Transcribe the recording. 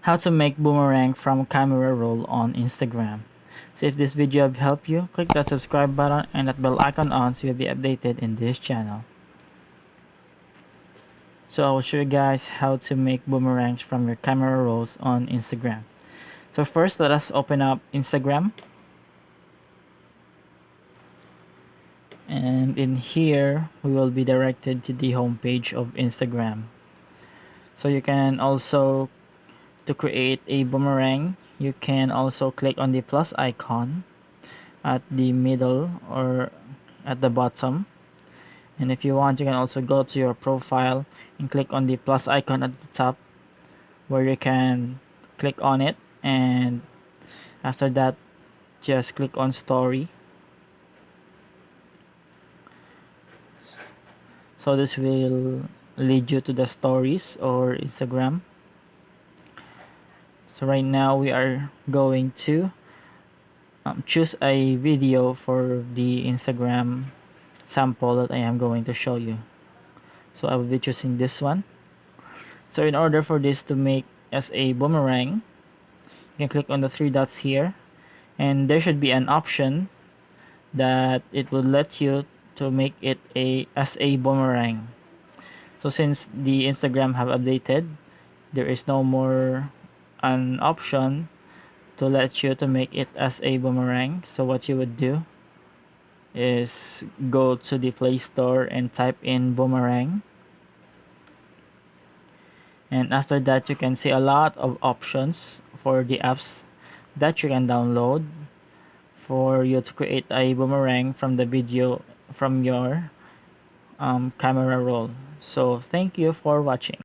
How to make boomerang from camera roll on Instagram. So if this video helped you, click that subscribe button and that bell icon on so you'll be updated in this channel. So I will show you guys how to make boomerangs from your camera rolls on Instagram. So first, let us open up Instagram. And in here, we will be directed to the home page of Instagram. So you can also, to create a boomerang, you can also click on the plus icon at the middle or at the bottom. And if you want, you can also go to your profile and click on the plus icon at the top, where you can click on it, and after that just click on story. So this will lead you to the stories or Instagram. So right now we are going to choose a video for the Instagram sample that I am going to show you. So I will be choosing this one. So in order for this to make as a boomerang, you can click on the three dots here, and there should be an option that it will let you to make it as a boomerang. So since the Instagram have updated, there is no more an option to let you to make it as a boomerang. So what you would do is go to the Play Store and type in boomerang, and after that you can see a lot of options for the apps that you can download for you to create a boomerang from the video from your camera roll. So thank you for watching.